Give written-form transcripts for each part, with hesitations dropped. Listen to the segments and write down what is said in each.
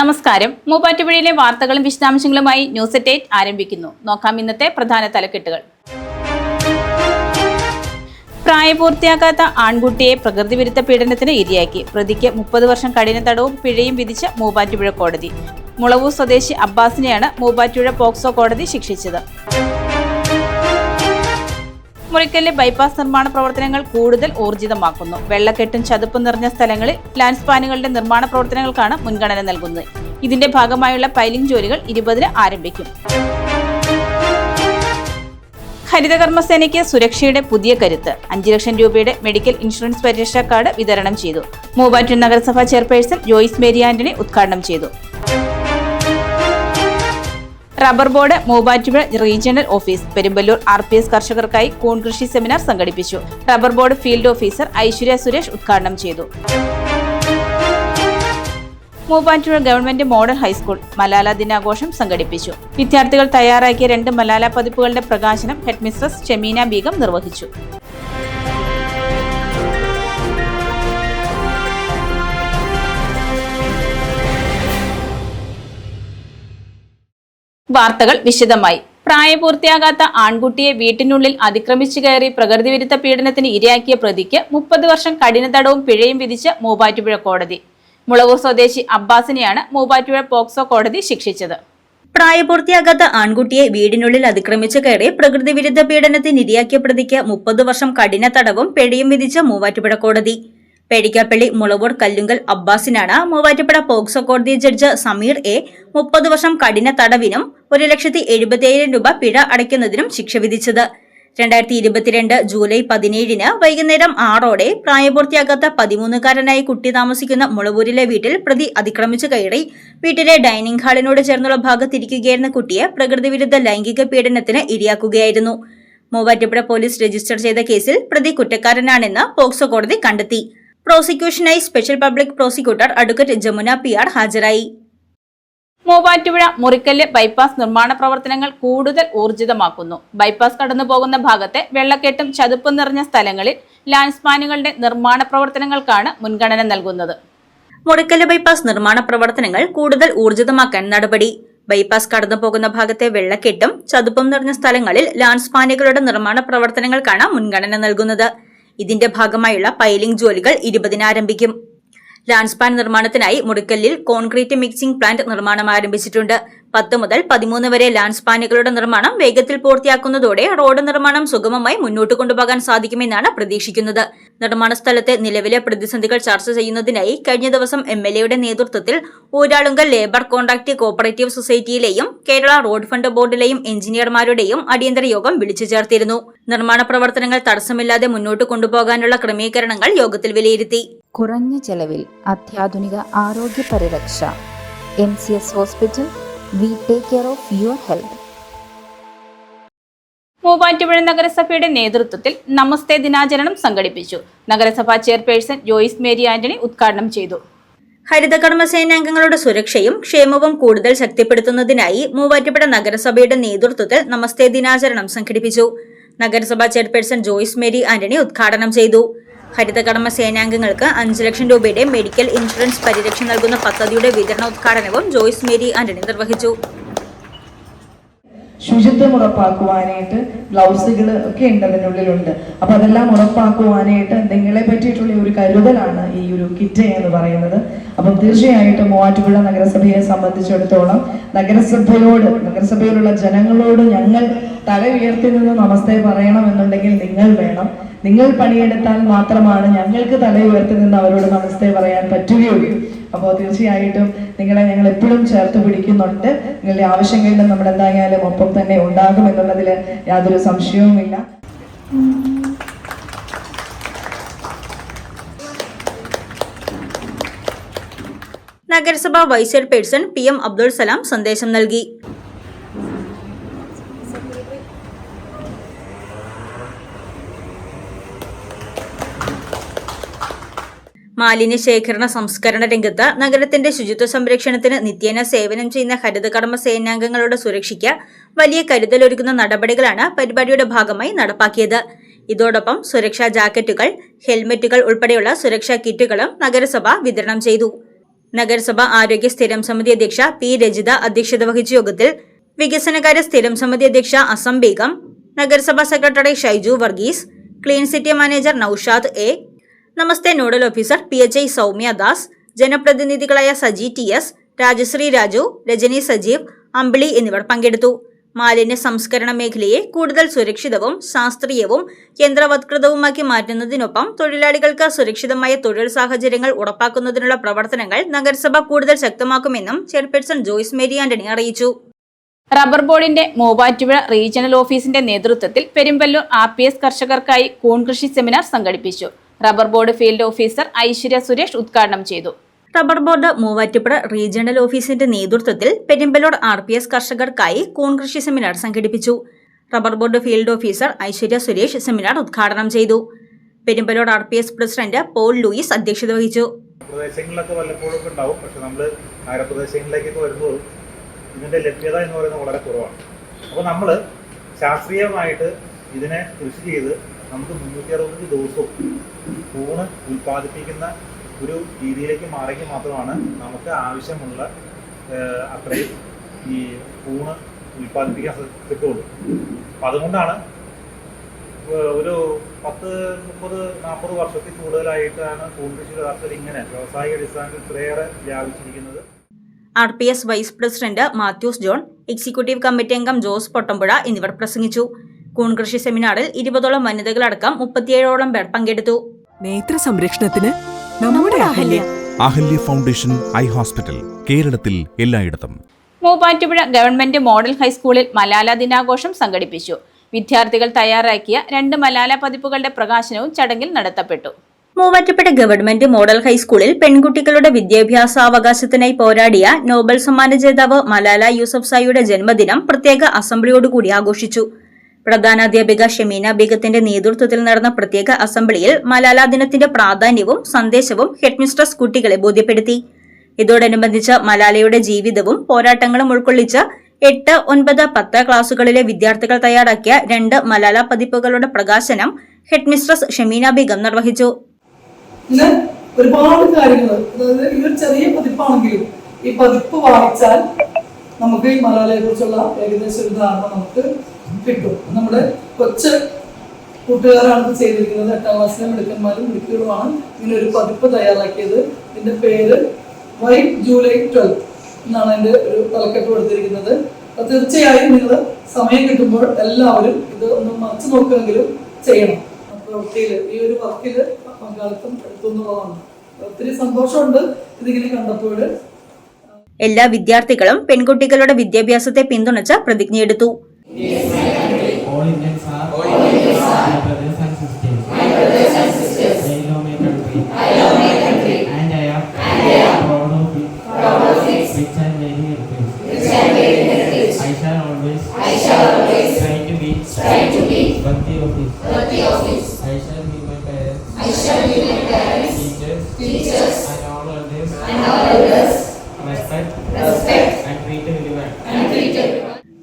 നമസ്കാരം. മൂവാറ്റുപുഴയിലെ വാർത്തകളും വിശദാംശങ്ങളുമായി ന്യൂസ് അറ്റ് 8 ആരംഭിക്കുന്നു. നോക്കാം ഇന്നത്തെ പ്രധാന തലക്കെട്ടുകൾ. പ്രായപൂർത്തിയാകാത്ത ആൺകുട്ടിയെ പ്രകൃതിവിരുദ്ധ പീഡനത്തിന് ഇരയാക്കി. പ്രതിക്ക് 30 വർഷം കഠിന തടവും പിഴയും വിധിച്ച മൂവാറ്റുപുഴ കോടതി. മുളവൂർ സ്വദേശി അബ്ബാസിനെയാണ് മൂവാറ്റുപുഴ പോക്സോ കോടതി ശിക്ഷിച്ചത്. മുറിക്കലിലെ ബൈപ്പാസ് നിർമ്മാണ പ്രവർത്തനങ്ങൾ കൂടുതൽ ഊർജിതമാക്കുന്നു. വെള്ളക്കെട്ടും ചതുപ്പും നിറഞ്ഞ സ്ഥലങ്ങളിൽ ലാൻഡ് സ്പാനുകളുടെ നിർമ്മാണ പ്രവർത്തനങ്ങൾക്കാണ് മുൻഗണന നൽകുന്നത്. ഇതിന്റെ ഭാഗമായുള്ള പൈലിംഗ് ജോലികൾ 20-ന് ആരംഭിക്കും. ഹരിതകർമ്മസേനയ്ക്ക് സുരക്ഷയുടെ പുതിയ കരുത്ത്. 5 ലക്ഷം രൂപയുടെ മെഡിക്കൽ ഇൻഷുറൻസ് പരിരക്ഷാ കാർഡ് വിതരണം ചെയ്തു. മൂവാറ്റുപുഴ നഗരസഭാ ചെയർപേഴ്സൺ ജോയിസ് മേരി ആന്റണി ഉദ്ഘാടനം ചെയ്തു. Rubber board Muvattupuzha regional office Perumballoor RPS കർഷകർക്കായി കൂൺ കൃഷി സെമിനാർ സംഘടിപ്പിച്ചു. Rubber board field officer Aishwarya Suresh ഉദ്ഘാടനം ചെയ്തു. Muvattupuzha government model high school Malala ദിനാഘോഷം സംഘടിപ്പിച്ചു. വിദ്യാർത്ഥികൾ തയ്യാറാക്കിയ 2 മലാല പതിപ്പുകളുടെ പ്രകാശനം ഹെഡ്മിസ്ട്രസ് ഷമീന ബീഗം നിർവഹിച്ചു. വാർത്തകൾ വിശദമായി. പ്രായപൂർത്തിയാകാത്ത ആൺകുട്ടിയെ വീട്ടിനുള്ളിൽ അതിക്രമിച്ചു കയറി പ്രകൃതിവിരുദ്ധ പീഡനത്തിന് ഇരയാക്കിയ പ്രതിക്ക് 30 വർഷം കഠിന തടവും പിഴയും വിധിച്ച മൂവാറ്റുപുഴ കോടതി. മുളവൂർ സ്വദേശി അബ്ബാസിനെയാണ് മൂവാറ്റുപുഴ പോക്സോ കോടതി ശിക്ഷിച്ചത്. പ്രായപൂർത്തിയാകാത്ത ആൺകുട്ടിയെ വീടിനുള്ളിൽ അതിക്രമിച്ചു കയറി പ്രകൃതിവിരുദ്ധ പീഡനത്തിന് ഇരയാക്കിയ പ്രതിക്ക് 30 വർഷം കഠിന തടവും പിഴയും വിധിച്ച മൂവാറ്റുപുഴ കോടതി. പേടിക്കാപ്പള്ളി മുളവൂർ കല്ലുങ്കൽ അബ്ബാസിനാണ് മൂവാറ്റുപുഴ പോക്സോ കോടതി ജഡ്ജ് സമീർ A 30 വർഷം കഠിന തടവിനും 1,70,000 രൂപ പിഴ അടയ്ക്കുന്നതിനും ശിക്ഷ വിധിച്ചത്. 2022 ജൂലൈ 17-ന് വൈകുന്നേരം 6-ഓടെ പ്രായപൂർത്തിയാകാത്ത 13-കാരനായ കുട്ടി താമസിക്കുന്ന മുളവൂരിലെ വീട്ടിൽ പ്രതി അതിക്രമിച്ചു കയറി വീട്ടിലെ ഡൈനിങ് ഹാളിനോട് ചേർന്നുള്ള ഭാഗത്തിരിക്കുകയായിരുന്ന കുട്ടിയെ പ്രകൃതിവിരുദ്ധ ലൈംഗിക പീഡനത്തിന് ഇരയാക്കുകയായിരുന്നു. മൂവാറ്റുപുഴ പോലീസ് രജിസ്റ്റർ ചെയ്ത കേസിൽ പ്രതി കുറ്റക്കാരനാണെന്ന് പോക്സോ കോടതി കണ്ടെത്തി. പ്രോസിക്യൂഷനായി special public prosecutor advocate Jamuna PR ഹാജരായി. മൂവാറ്റുപുഴ മുറിക്കല് ബൈപ്പാസ് നിർമ്മാണ പ്രവർത്തനങ്ങൾ കൂടുതൽ ഊർജിതമാക്കുന്നു. ബൈപ്പാസ് കടന്നുപോകുന്ന ഭാഗത്തെ വെള്ളക്കെട്ടും ചതുപ്പും നിറഞ്ഞ സ്ഥലങ്ങളിൽ ലാൻഡ് സ്പാനുകളുടെ നിർമ്മാണ പ്രവർത്തനങ്ങൾക്കാണ് മുൻഗണന നൽകുന്നത്. മുറിക്കല് ബൈപ്പാസ് നിർമ്മാണ പ്രവർത്തനങ്ങൾ കൂടുതൽ ഊർജിതമാക്കാൻ നടപടി. ബൈപ്പാസ് കടന്നുപോകുന്ന ഭാഗത്തെ വെള്ളക്കെട്ടും ചതുപ്പും നിറഞ്ഞ സ്ഥലങ്ങളിൽ ലാൻഡ് സ്പാനുകളുടെ നിർമ്മാണ പ്രവർത്തനങ്ങൾക്കാണ് മുൻഗണന നൽകുന്നത്. ഇതിന്റെ ഭാഗമായുള്ള പൈലിംഗ് ജോലികൾ 20-ന് ആരംഭിക്കും. ലാൻഡ് സ്പാൻ നിർമ്മാണത്തിനായി മുറിക്കല്ലിൽ കോൺക്രീറ്റ് മിക്സിംഗ് പ്ലാന്റ് നിർമ്മാണം ആരംഭിച്ചിട്ടുണ്ട്. 10 മുതൽ 13 വരെ ലാൻഡ് സ്പാനുകളുടെ നിർമ്മാണം വേഗത്തിൽ പൂർത്തിയാക്കുന്നതോടെ റോഡ് നിർമ്മാണം സുഗമമായി മുന്നോട്ട് കൊണ്ടുപോകാൻ സാധിക്കുമെന്നാണ് പ്രതീക്ഷിക്കുന്നത്. നിർമ്മാണ സ്ഥലത്തെ നിലവിലെ പ്രതിസന്ധികൾ ചർച്ച ചെയ്യുന്നതിനായി കഴിഞ്ഞ ദിവസം MLA-യുടെ നേതൃത്വത്തിൽ ഊരാളുങ്കൽ ലേബർ കോൺട്രാക്ട് കോഓപ്പറേറ്റീവ് സൊസൈറ്റിയിലെയും കേരള റോഡ് ഫണ്ട് ബോർഡിലെയും എഞ്ചിനീയർമാരുടെയും അടിയന്തര യോഗം വിളിച്ചു ചേർത്തിരുന്നു. നിർമ്മാണ പ്രവർത്തനങ്ങൾ തടസ്സമില്ലാതെ മുന്നോട്ട് കൊണ്ടുപോകാനുള്ള ക്രമീകരണങ്ങൾ യോഗത്തിൽ വിലയിരുത്തി. കുറഞ്ഞ ചെലവിൽ അത്യാധുനിക ആരോഗ്യ പരിരക്ഷ. MCS hospital. We take care of your health. Muvattupuzha നഗരസഭയുടെ നേതൃത്വത്തിൽ നമസ്തേ ദിനാചരണം സംഘടിപ്പിച്ചു. നഗരസഭാ ചെയർപേഴ്സൺ ജോയിസ് മേരി ആന്റണി ഉദ്ഘാടനം ചെയ്തു. ഹരിതകർമ്മ സേനാംഗങ്ങളുടെ സുരക്ഷയും ക്ഷേമവും കൂടുതൽ ശക്തിപ്പെടുത്തുന്നതിനായി മൂവാറ്റുപുഴ നഗരസഭയുടെ നേതൃത്വത്തിൽ നമസ്തേ ദിനാചരണം സംഘടിപ്പിച്ചു. നഗരസഭാ ചെയർപേഴ്സൺ ജോയിസ് മേരി ആന്റണി ഉദ്ഘാടനം ചെയ്തു. ഹരിതകർമ്മ സേനാംഗങ്ങൾക്ക് 5 ലക്ഷം രൂപയുടെ മെഡിക്കൽ ഇൻഷുറൻസ് പരിരക്ഷ നൽകുന്ന പദ്ധതിയുടെ വിതരണോദ്ഘാടനവും ജോയിസ് മേരി ആന്റണി നിർവഹിച്ചു. ശുചിത്വം ഉറപ്പാക്കുവാനായിട്ട് ഗ്ലൗസുകൾ ഒക്കെ ഉണ്ട് അതിനുള്ളിലുണ്ട്. അപ്പൊ അതെല്ലാം ഉറപ്പാക്കുവാനായിട്ട് നിങ്ങളെ പറ്റിയിട്ടുള്ള ഒരു കരുതലാണ് ഈ ഒരു കിറ്റ് എന്ന് പറയുന്നത്. അപ്പം തീർച്ചയായിട്ടും മൂവാറ്റുപുഴ നഗരസഭയെ സംബന്ധിച്ചിടത്തോളം നഗരസഭയിലുള്ള ജനങ്ങളോട് ഞങ്ങൾ തല ഉയർത്തി നിന്ന് നമസ്തേ പറയണമെന്നുണ്ടെങ്കിൽ നിങ്ങൾ വേണം. നിങ്ങൾ പണിയെടുത്താൽ മാത്രമാണ് ഞങ്ങൾക്ക് തല ഉയർത്തി നിന്ന് അവരോട് നമസ്തേ പറയാൻ പറ്റുകയുള്ളൂ. അപ്പോൾ തീർച്ചയായിട്ടും നിങ്ങളെ ഞങ്ങൾ എപ്പോഴും ചേർത്ത് പിടിക്കുന്നുണ്ട്. നിങ്ങളുടെ ആവശ്യങ്ങളിലും നമ്മൾ എന്തായാലും ഒപ്പം തന്നെ ഉണ്ടാകും എന്നുള്ളതിൽ യാതൊരു സംശയവുമില്ല. നഗരസഭ vice chairperson PM Abdul Salam സന്ദേശം നൽകി. മാലിന്യ ശേഖരണ സംസ്കരണ രംഗത്ത് നഗരത്തിന്റെ ശുചിത്വ സംരക്ഷണത്തിന് നിത്യേന സേവനം ചെയ്യുന്ന ഹരിതകർമ്മ സേനാംഗങ്ങളുടെ സുരക്ഷയ്ക്ക് വലിയ കരുതലൊരുക്കുന്ന നടപടികളാണ് പരിപാടിയുടെ ഭാഗമായി നടപ്പാക്കിയത്. ഇതോടൊപ്പം സുരക്ഷാ ജാക്കറ്റുകൾ, ഹെൽമറ്റുകൾ ഉൾപ്പെടെയുള്ള സുരക്ഷാ കിറ്റുകളും നഗരസഭ വിതരണം ചെയ്തു. നഗരസഭ ആരോഗ്യ സ്ഥിരം സമിതി അധ്യക്ഷ പി രജിത അധ്യക്ഷത വഹിച്ച യോഗത്തിൽ വികസനകാര്യ സ്ഥിരം സമിതി അധ്യക്ഷ അസം ബീഗം, നഗരസഭാ secretary Shaiju Varghese, clean city manager Naushad A, Namaste nodal officer PHI Soumya Das, ജനപ്രതിനിധികളായ സജി TS, രാജശ്രീ രാജു, രജനി സജീവ്, അമ്പിളി എന്നിവർ പങ്കെടുത്തു. മാലിന്യ സംസ്കരണ മേഖലയെ കൂടുതൽ സുരക്ഷിതവും ശാസ്ത്രീയവും യന്ത്രവത്കൃതവുമാക്കി മാറ്റുന്നതിനൊപ്പം തൊഴിലാളികൾക്ക് സുരക്ഷിതമായ തൊഴിൽ സാഹചര്യങ്ങൾ ഉറപ്പാക്കുന്നതിനുള്ള പ്രവർത്തനങ്ങൾ നഗരസഭ കൂടുതൽ ശക്തമാക്കുമെന്നും ചെയർപേഴ്സൺ ജോയ്സ് മേരി ആന്റണി അറിയിച്ചു. റബ്ബർ ബോർഡിന്റെ മൂവാറ്റുപുഴ റീജിയണൽ ഓഫീസിന്റെ നേതൃത്വത്തിൽ പെരുമ്പല്ലൂർ RPS കർഷകർക്കായി കൂൺ കൃഷി സെമിനാർ സംഘടിപ്പിച്ചു. Rubber board field officer Aishwarya Suresh ഉദ്ഘാടനം ചെയ്തു. റബ്ബർ ബോർഡ് മൂവാറ്റുപുഴ റീജിയണൽ ഓഫീസിന്റെ നേതൃത്വത്തിൽ പെരുമ്പല്ലൂർ RPS കർഷകർക്കായി കൂൺ കൃഷി സെമിനാർ സംഘടിപ്പിച്ചു. Rubber board field officer Aishwarya Suresh seminar ഉദ്ഘാടനം ചെയ്തു. Perumballoor RPS president Paul Luis അധ്യക്ഷത വഹിച്ചു. പ്രദേശങ്ങളിലൊക്കെ വല്ലപ്പോഴും ഉണ്ടാവും, പക്ഷെ നമ്മൾ നഗരപ്രദേശങ്ങളിലേക്കൊക്കെ വരുമ്പോൾ ഇതിന്റെ ലഭ്യത എന്ന് പറയുന്നത് വളരെ കുറവാണ്. അപ്പോൾ നമ്മൾ ശാസ്ത്രീയമായിട്ട് ഇതിനെ കൃഷി ചെയ്ത് നമുക്ക് 360 ദിവസവും കൂണ് ഉൽപ്പാദിപ്പിക്കുന്ന ഒരു രീതിയിലേക്ക് മാറിയെങ്കിൽ മാത്രമാണ് നമുക്ക് ആവശ്യമുള്ള അത്രയും ഈ കൂണ് ഉൽപ്പാദിപ്പിക്കാൻ കിട്ടുള്ളൂ. അപ്പം അതുകൊണ്ടാണ് ഒരു 10-30-40 വർഷത്തിൽ കൂടുതലായിട്ടാണ് കൂൺ കൃഷി യഥാർത്ഥത്തിൽ ഇങ്ങനെ വ്യാവസായിക അടിസ്ഥാനത്തിൽ ഇത്രയേറെ വ്യാപിച്ചിരിക്കുന്നത്. RPS vice president Mathews John, executive committee അംഗം ജോസ് പൊട്ടമ്പുഴ എന്നിവർ പ്രസംഗിച്ചു. കൂൺ കൃഷി സെമിനാറിൽ 20ഓളം വനിതകളടക്കം 37ഓളം പേർ പങ്കെടുത്തു. നേത്ര സംരക്ഷണത്തിന് നമ്മുടെ അഹല്യ ഫൗണ്ടേഷൻ ഐ ഹോസ്പിറ്റൽ, കേരളത്തിൽ എല്ലായിടത്തും. മൂവാറ്റുപുഴ ഗവൺമെന്റ് മോഡൽ ഹൈസ്കൂളിൽ മലാല ദിനാഘോഷം സംഘടിപ്പിച്ചു. വിദ്യാർത്ഥികൾ തയ്യാറാക്കിയ 2 മലാല പതിപ്പുകളുടെ പ്രകാശനവും ചടങ്ങിൽ നടത്തപ്പെട്ടു. മൂവാറ്റുപുഴ ഗവൺമെന്റ് മോഡൽ ഹൈസ്കൂളിൽ പെൺകുട്ടികളുടെ വിദ്യാഭ്യാസാവകാശത്തിനായി പോരാടിയ നോബൽ സമ്മാന ജേതാവ് മലാല യൂസഫ്സായിയുടെ ജന്മദിനം പ്രത്യേക അസംബ്ലിയോടുകൂടി ആഘോഷിച്ചു. പ്രധാനാധ്യാപിക ഷമീന ബീഗത്തിന്റെ നേതൃത്വത്തിൽ നടന്ന പ്രത്യേക അസംബ്ലിയിൽ മലാല ദിനത്തിന്റെ പ്രാധാന്യവും സന്ദേശവും ഹെഡ്മിസ്ട്രസ് കുട്ടികളെ ബോധ്യപ്പെടുത്തി. ഇതോടനുബന്ധിച്ച് മലാലയുടെ ജീവിതവും പോരാട്ടങ്ങളും ഉൾക്കൊള്ളിച്ച് 8, 9, 10 ക്ലാസുകളിലെ വിദ്യാർത്ഥികൾ തയ്യാറാക്കിയ 2 മലാല പതിപ്പുകളുടെ പ്രകാശനം ഹെഡ്മിസ്ട്രസ് ഷമീന ബീഗം നിർവഹിച്ചു. ഒരുപാട് കാര്യങ്ങൾ, അതായത് ഈ ഒരു ചെറിയ പതിപ്പാണെങ്കിലും ഈ പതിപ്പ് വായിച്ചാൽ നമുക്ക് ഈ മലയാളയെ കുറിച്ചുള്ള ഏകദേശം ഒരു ധാരണ നമുക്ക് കിട്ടും. നമ്മുടെ കൊച്ചു കൂട്ടുകാരാണ് ഇത് ചെയ്തിരിക്കുന്നത്. 8ാം ക്ലാസ്സിലെ മിടുക്കന്മാരും മിടുക്കുകളുമാണ് ഇങ്ങനെ ഒരു പതിപ്പ് തയ്യാറാക്കിയത്. ഇതിന്റെ പേര് വൈറ്റ് ജൂലൈ 12 എന്നാണ് അതിന്റെ ഒരു തലക്കെട്ട് കൊടുത്തിരിക്കുന്നത്. അപ്പൊ തീർച്ചയായും നിങ്ങൾ സമയം കിട്ടുമ്പോൾ എല്ലാവരും ഇത് ഒന്ന് മറിച്ചു നോക്കുമെങ്കിലും ചെയ്യണം. പ്രവൃത്തിയിൽ ഈ ഒരു വർക്കിൽ പങ്കാളിത്തം എടുത്തുന്നുള്ളതാണ്. ഒത്തിരി സന്തോഷമുണ്ട് ഇതിങ്ങനെ കണ്ടപ്പോൾ. എല്ലാ വിദ്യാർത്ഥികളും പെൺകുട്ടികളുടെ വിദ്യാഭ്യാസത്തെ പിന്തുണച്ച് പ്രതിജ്ഞയെടുത്തു. Teachers and all others respect and treat everyone.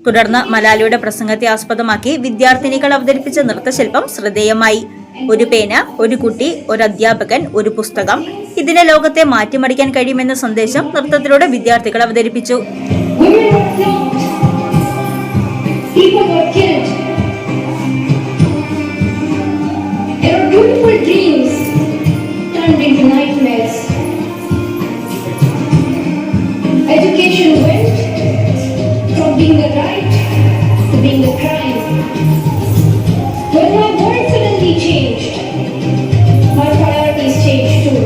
തുടർന്ന് മലാലയുടെ പ്രസംഗത്തെ ആസ്പദമാക്കി വിദ്യാർത്ഥിനികൾ അവതരിപ്പിച്ച നൃത്തശില്പം ശ്രദ്ധേയമായി. ഒരു പേന, ഒരു കുട്ടി, ഒരു അധ്യാപകൻ, ഒരു പുസ്തകം, ഇതിനെ ലോകത്തെ മാറ്റിമറിക്കാൻ കഴിയുമെന്ന സന്ദേശം നൃത്തത്തിലൂടെ വിദ്യാർത്ഥികൾ അവതരിപ്പിച്ചു. Education went from being a right to being a crime. When my world suddenly changed, my priorities changed too.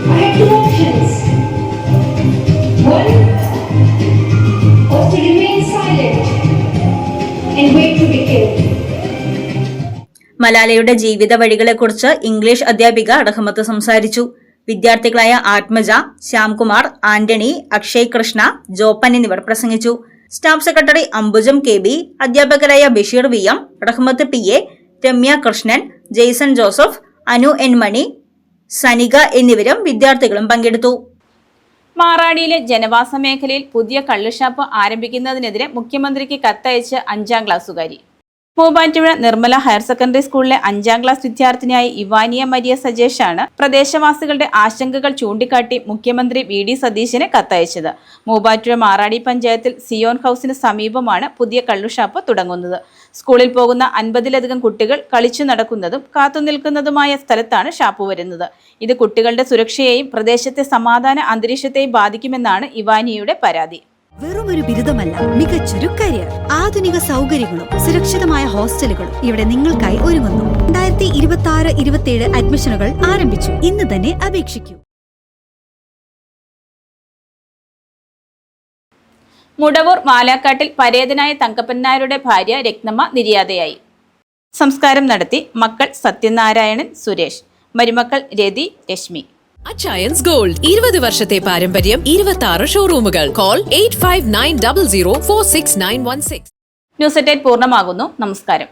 I had 2 options. One was to remain silent and wait to be killed. മലാലയുടെ ജീവിത വഴികളെക്കുറിച്ച് English അധ്യാപിക റഹ്മത്ത് സംസാരിച്ചു. വിദ്യാർത്ഥികളായ ആത്മജ, ശ്യാംകുമാർ, ആന്റണി, അക്ഷയ് കൃഷ്ണ, ജോപ്പൻ എന്നിവർ പ്രസംഗിച്ചു. Staff secretary Ambujam KB, അധ്യാപകരായ Basheer VM, Rahmath PA, Ramya Krishnan, Jaison Joseph, Anu N Mani, Sanika എന്നിവരും വിദ്യാർത്ഥികളും പങ്കെടുത്തു. മാറാടിയിലെ ജനവാസ മേഖലയിൽ പുതിയ കള്ളുഷാപ്പ് ആരംഭിക്കുന്നതിനെതിരെ മുഖ്യമന്ത്രിക്ക് കത്തയച്ച് 5ാം ക്ലാസ്സുകാരി. മൂവാറ്റുപുഴ നിർമ്മല ഹയർ സെക്കൻഡറി സ്കൂളിലെ 5ാം ക്ലാസ് വിദ്യാർത്ഥിനിയായ ഇവാനിയ മരിയ സജേഷാണ് പ്രദേശവാസികളുടെ ആശങ്കകൾ ചൂണ്ടിക്കാട്ടി മുഖ്യമന്ത്രി VD സതീശന് കത്തയച്ചത്. മൂവാറ്റുപുഴ മാറാടി പഞ്ചായത്തിൽ സിയോൺ ഹൗസിന് സമീപമാണ് പുതിയ കള്ളുഷാപ്പ് തുടങ്ങുന്നത്. സ്കൂളിൽ പോകുന്ന 50ലധികം കുട്ടികൾ കളിച്ചു നടക്കുന്നതും കാത്തുനിൽക്കുന്നതുമായ സ്ഥലത്താണ് ഷാപ്പ് വരുന്നത്. ഇത് കുട്ടികളുടെ സുരക്ഷയെയും പ്രദേശത്തെ സമാധാന അന്തരീക്ഷത്തെയും ബാധിക്കുമെന്നാണ് ഇവാനിയയുടെ പരാതി. വെറുമൊരു ബിരുദമല്ല, മികച്ചൊരു കരിയർ. ആധുനിക സൗകര്യങ്ങളും സുരക്ഷിതമായ ഹോസ്റ്റലുകളും ഇവിടെ നിങ്ങൾക്കായി ഒരുങ്ങുന്നു. 2026-27 അഡ്മിഷനുകൾ ആരംഭിച്ചു. ഇന്ന് തന്നെ അപേക്ഷിക്കൂ. മുടവൂർ മാലാക്കാട്ടിൽ പരേതനായ തങ്കപ്പൻ നായരുടെ ഭാര്യ രത്നമ്മ നിര്യാതയായി. സംസ്കാരം നടത്തി മക്കൾ സത്യനാരായണൻ, സുരേഷ്, മരുമക്കൾ രതി, രശ്മി. അച്ചയൻസ് ഗോൾഡ് 20 വർഷത്തെ പാരമ്പര്യം, 26 ഷോറൂമുകൾ. കോൾ 8590046916. ന്യൂസ് 8 പൂർണ്ണമാകുന്നു. നമസ്കാരം.